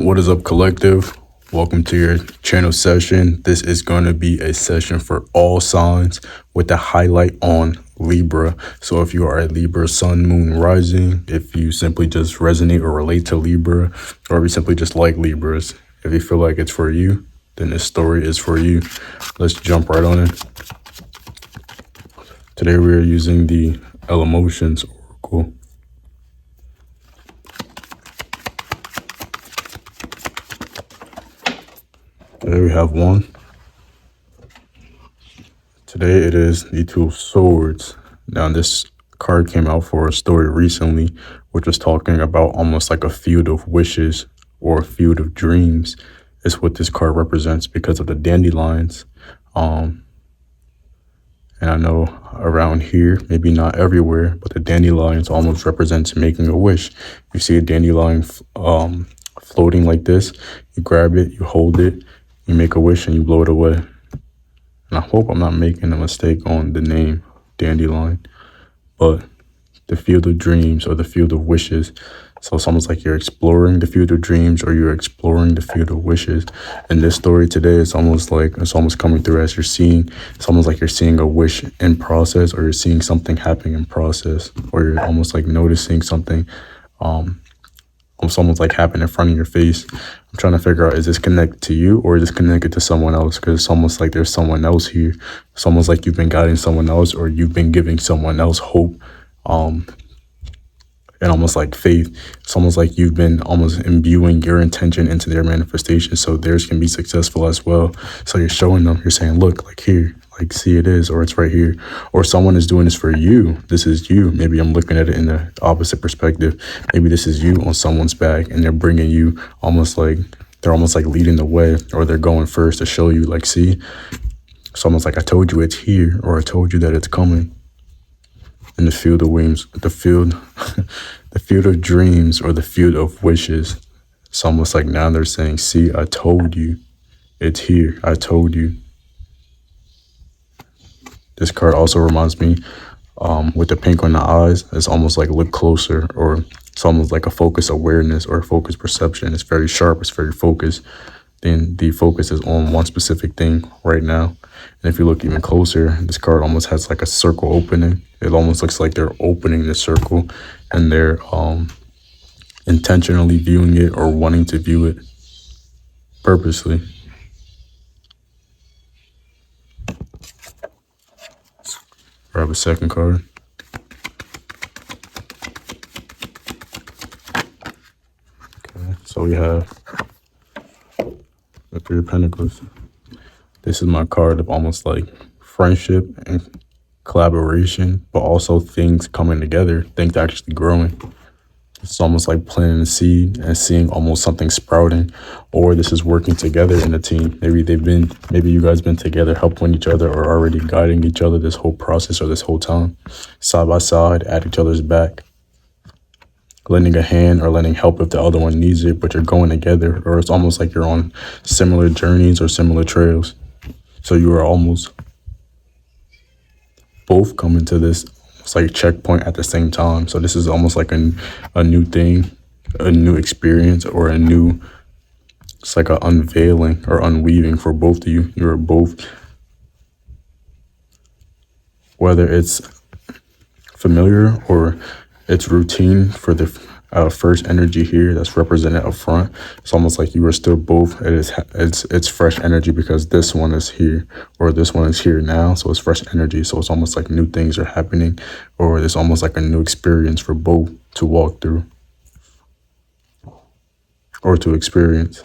What is up, collective? Welcome to your channel session. This is going to be a session for all signs with a highlight on Libra. So if you are a Libra sun, moon, rising, if you simply just resonate or relate to Libra, or if you simply just like Libras, if you feel like it's for you, then this story is for you. Let's jump right on it. Today we are using the Elemotions Oracle. Today we have one. Today it is the Two of Swords. Now this card came out for a story recently, which was talking about almost like a field of wishes or a field of dreams. Is what this card represents because of the dandelions. And I know around here, maybe not everywhere, but the dandelions almost represents making a wish. You see a dandelion floating like this, you grab it, you hold it, you make a wish and you blow it away. And I hope I'm not making a mistake on the name dandelion, but the field of dreams or the field of wishes. So it's almost like you're exploring the field of dreams or you're exploring the field of wishes. And this story today is almost coming through as you're seeing. It's almost like you're seeing a wish in process, or you're seeing something happening in process, or you're almost like noticing something almost like happen in front of your face. I'm trying to figure out, is this connected to you or is this connected to someone else? Because it's almost like there's someone else here. It's almost like you've been guiding someone else, or you've been giving someone else hope, and almost like faith. It's almost like you've been almost imbuing your intention into their manifestation, so theirs can be successful as well. So you're showing them, you're saying, look, like here, like see it is, or it's right here, or someone is doing this for you. This is you. Maybe I'm looking at it in the opposite perspective. Maybe this is you on someone's back and they're bringing you they're almost like leading the way, or they're going first to show you, like, see, it's almost like I told you it's here, or I told you that it's coming. In the field of wings, the field of dreams, or the field of wishes. It's almost like now they're saying, see, I told you, it's here, I told you. This card also reminds me, with the pink on the eyes, it's almost like look closer, or it's almost like a focus awareness or a focus perception. It's very sharp, it's very focused. Then the focus is on one specific thing right now. And if you look even closer, this card almost has like a circle opening. It almost looks like they're opening the circle, and they're intentionally viewing it or wanting to view it purposely. Grab a second card. Okay, so we have the Three of Pentacles. This is my card of almost like friendship and collaboration, but also things coming together, things actually growing. It's almost like planting a seed and seeing almost something sprouting, or this is working together in a team. Maybe you guys been together, helping each other, or already guiding each other this whole process or this whole time, side by side, at each other's back, lending a hand or lending help if the other one needs it, but you're going together, or it's almost like you're on similar journeys or similar trails. So you are almost both coming to this, it's like checkpoint at the same time. So this is almost like a new thing, a new experience, or it's like an unveiling or unweaving for both of you. You're both, whether it's familiar or it's routine for the first energy here that's represented up front. It's almost like you are still both, it's fresh energy because this one is here, or this one is here now, so it's fresh energy. So it's almost like new things are happening, or it's almost like a new experience for both to walk through or to experience.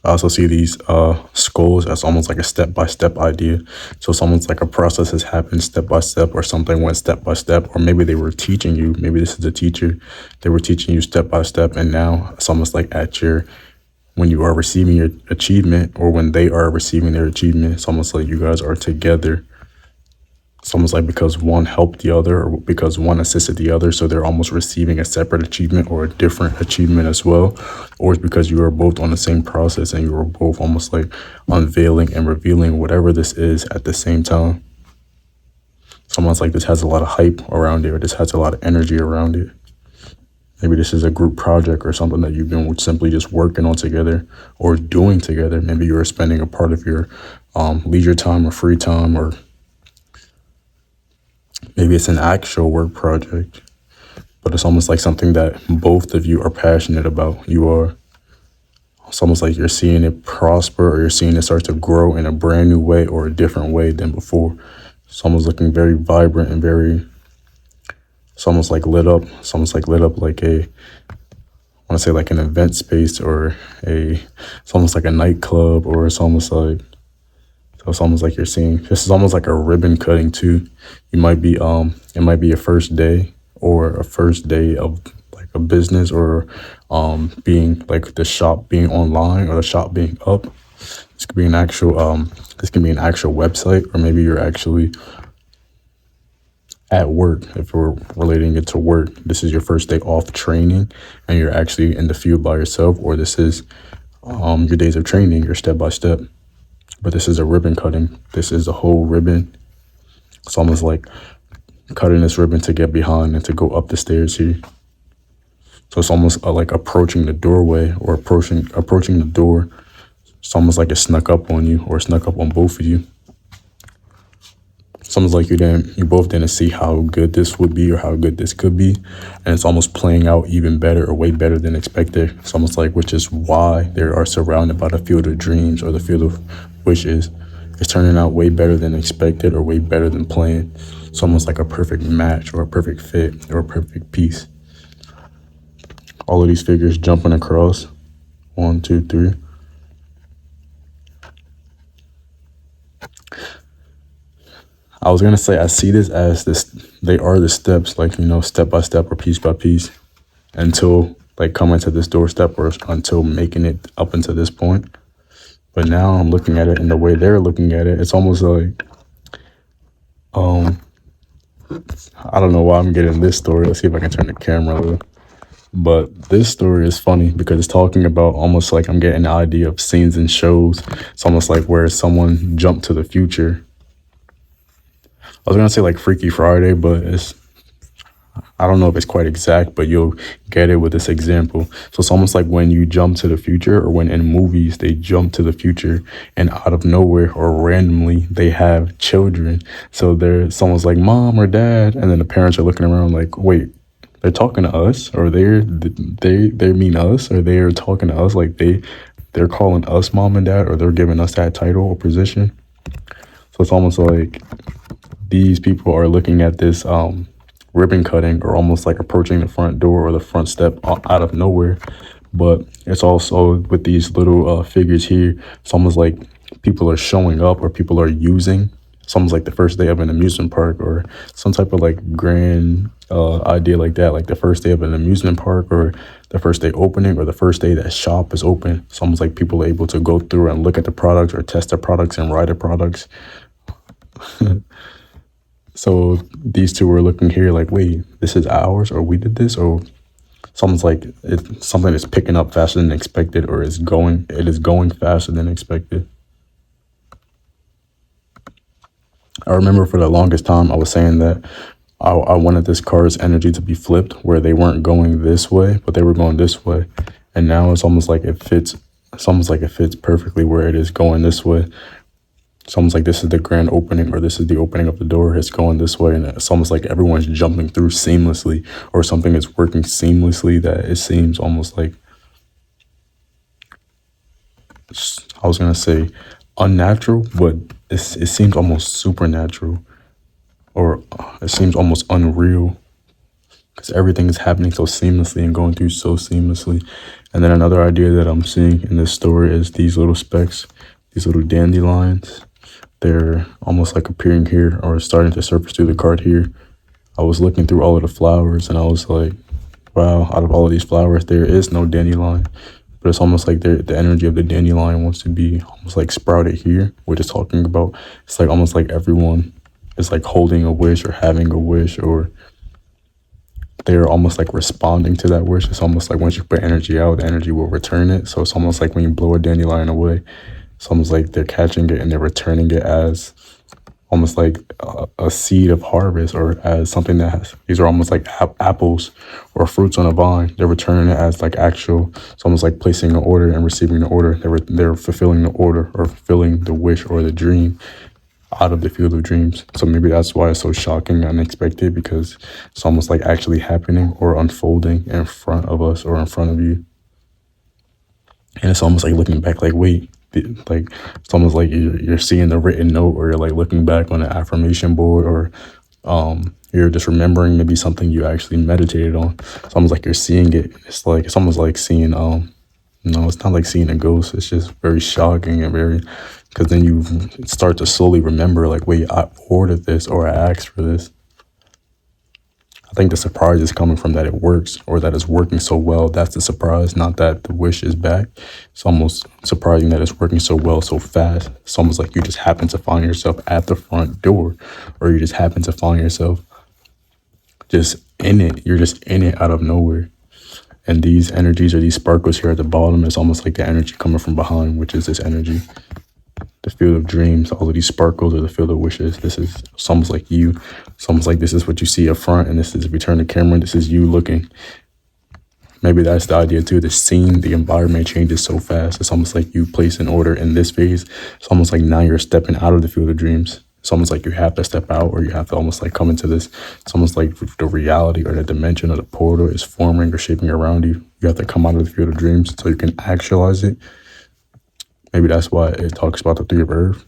I also see these skulls as almost like a step-by-step idea. So it's almost like a process has happened step by step, or something went step by step, or maybe they were teaching you. Maybe this is a teacher. They were teaching you step by step, and now it's almost like when you are receiving your achievement, or when they are receiving their achievement, it's almost like you guys are together. It's almost like because one helped the other, or because one assisted the other, so they're almost receiving a separate achievement or a different achievement as well. Or it's because you are both on the same process and you are both almost like unveiling and revealing whatever this is at the same time. It's almost like this has a lot of hype around it, or this has a lot of energy around it. Maybe this is a group project or something that you've been simply just working on together or doing together. Maybe you're spending a part of your leisure time or free time, or maybe it's an actual work project, but it's almost like something that both of you are passionate about. It's almost like you're seeing it prosper, or you're seeing it start to grow in a brand new way or a different way than before. It's almost looking very vibrant and it's almost like lit up. It's almost like lit up like I want to say like an event space, or it's almost like a nightclub, or it's almost like you're seeing, this is almost like a ribbon cutting too. It might be a first day, or a first day of like a business, or being like the shop being online, or the shop being up. This could be an actual website, or maybe you're actually at work. If we're relating it to work, this is your first day off training and you're actually in the field by yourself, or this is your days of training, your step by step. But this is a ribbon cutting. This is a whole ribbon. It's almost like cutting this ribbon to get behind and to go up the stairs here. So it's almost like approaching the doorway, or approaching the door. It's almost like it snuck up on you, or snuck up on both of you. It's almost like you both didn't see how good this would be, or how good this could be, and it's almost playing out even better, or way better than expected. It's almost like, which is why they are surrounded by the field of dreams, or the field of wishes. It's turning out way better than expected, or way better than planned. It's almost like a perfect match, or a perfect fit, or a perfect piece. All of these figures jumping across. 1, 2, 3. I was gonna say, I see this as they are the steps, like, step by step or piece by piece, until like coming to this doorstep, or until making it up until this point. But now I'm looking at it in the way they're looking at it. It's almost like, I don't know why I'm getting this story. Let's see if I can turn the camera on. But this story is funny because it's talking about, almost like I'm getting the idea of scenes in shows. It's almost like where someone jumped to the future. I was gonna say like Freaky Friday, but I don't know if it's quite exact, but you'll get it with this example. So it's almost like when you jump to the future, or when in movies they jump to the future and out of nowhere or randomly they have children. So it's almost like mom or dad, and then the parents are looking around like, wait, they're talking to us, or they mean us, or they're talking to us, like they're calling us mom and dad, or they're giving us that title or position. So it's almost like these people are looking at this ribbon cutting, or almost like approaching the front door or the front step out of nowhere. But it's also with these little figures here, it's almost like people are showing up, or people are using. It's almost like the first day of an amusement park, or some type of like grand idea like that, like the first day of an amusement park, or the first day opening, or the first day that shop is open. It's almost like people are able to go through and look at the products, or test the products, and ride the products. So these two were looking here like, wait, this is ours, or we did this, or something's like something is picking up faster than expected, or it is going faster than expected. I remember for the longest time I was saying that I wanted this card's energy to be flipped, where they weren't going this way, but they were going this way. And now it's almost like it fits. It's almost like it fits perfectly where it is going this way. It's almost like this is the grand opening, or this is the opening of the door. It's going this way, and it's almost like everyone's jumping through seamlessly, or something is working seamlessly, that it seems almost like, I was gonna say unnatural, but it seems almost supernatural, or it seems almost unreal, because everything is happening so seamlessly and going through so seamlessly. And then another idea that I'm seeing in this story is these little specks, these little dandelions. They're almost like appearing here, or starting to surface through the card here. I was looking through all of the flowers, and I was like, wow, out of all of these flowers, there is no dandelion. But it's almost like the energy of the dandelion wants to be almost like sprouted here, which is talking about, it's like almost like everyone is like holding a wish, or having a wish, or they're almost like responding to that wish. It's almost like once you put energy out, the energy will return it. So it's almost like when you blow a dandelion away, it's almost like they're catching it and they're returning it as almost like a seed of harvest, or as something that has, these are almost like apples or fruits on a vine. They're returning it as like actual. It's almost like placing an order and receiving the order. They're fulfilling the order or fulfilling the wish or the dream out of the field of dreams. So maybe that's why it's so shocking and unexpected, because it's almost like actually happening or unfolding in front of us or in front of you. And it's almost like looking back, like, wait, like it's almost like you're seeing the written note, or you're like looking back on an affirmation board, or you're just remembering maybe something you actually meditated on. It's almost like you're seeing it. It's almost like seeing no, it's not like seeing a ghost. It's just very shocking and very, because then you start to slowly remember, like, wait, I ordered this or I asked for this. I think the surprise is coming from that it works, or that it's working so well. That's the surprise, not that the wish is back. It's almost surprising that it's working so well, so fast. It's almost like you just happen to find yourself at the front door, or you just happen to find yourself just in it. You're just in it out of nowhere. And these energies, or these sparkles here at the bottom, is almost like the energy coming from behind, which is this energy. The field of dreams, all of these sparkles are the field of wishes. It's almost like you. It's almost like this is what you see up front, and this is, if we turn the camera, this is you looking. Maybe that's the idea too. The scene, the environment changes so fast. It's almost like you place an order in this phase. It's almost like now you're stepping out of the field of dreams. It's almost like you have to step out, or you have to almost like come into this. It's almost like the reality or the dimension of the portal is forming or shaping around you. You have to come out of the field of dreams so you can actualize it. Maybe that's why it talks about the three of earth.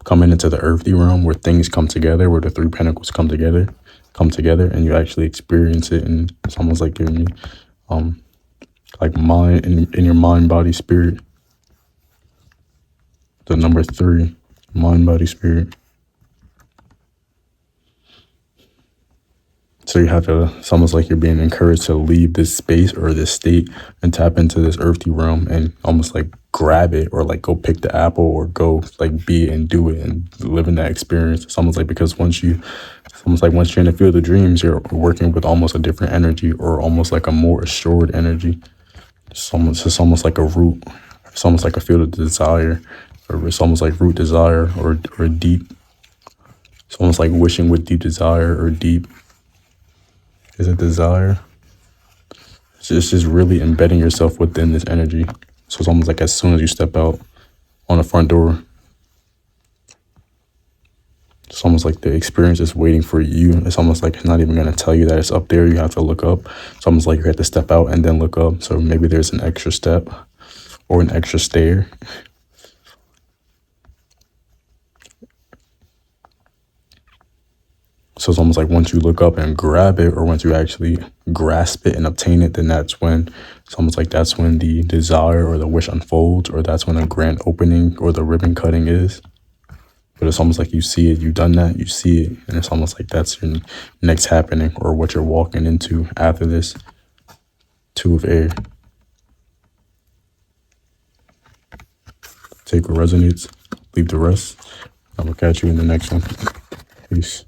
Coming into the earthly realm where things come together, where the three pentacles come together, and you actually experience it. And it's almost like giving me like mind, in your mind, body, spirit. The number 3, mind, body, spirit. So you have to, it's almost like you're being encouraged to leave this space or this state and tap into this earthly realm, and almost like grab it, or like go pick the apple, or go like be it and do it and live in that experience. It's almost like, because once you're in the field of dreams, you're working with almost a different energy, or almost like a more assured energy. It's almost like a root. It's almost like a field of desire, or it's almost like root desire, or deep. It's almost like wishing with deep desire, or deep. Is it desire? It's just really embedding yourself within this energy. So it's almost like as soon as you step out on the front door, it's almost like the experience is waiting for you. It's almost like it's not even going to tell you that it's up there. You have to look up. It's almost like you have to step out and then look up. So maybe there's an extra step or an extra stair. So it's almost like once you look up and grab it, or once you actually grasp it and obtain it, then it's almost like that's when the desire or the wish unfolds, or that's when a grand opening or the ribbon cutting is. But it's almost like you see it, you've done that, you see it, and it's almost like that's your next happening, or what you're walking into after this 2 of air. Take what resonates, leave the rest. I'm gonna catch you in the next one. Peace.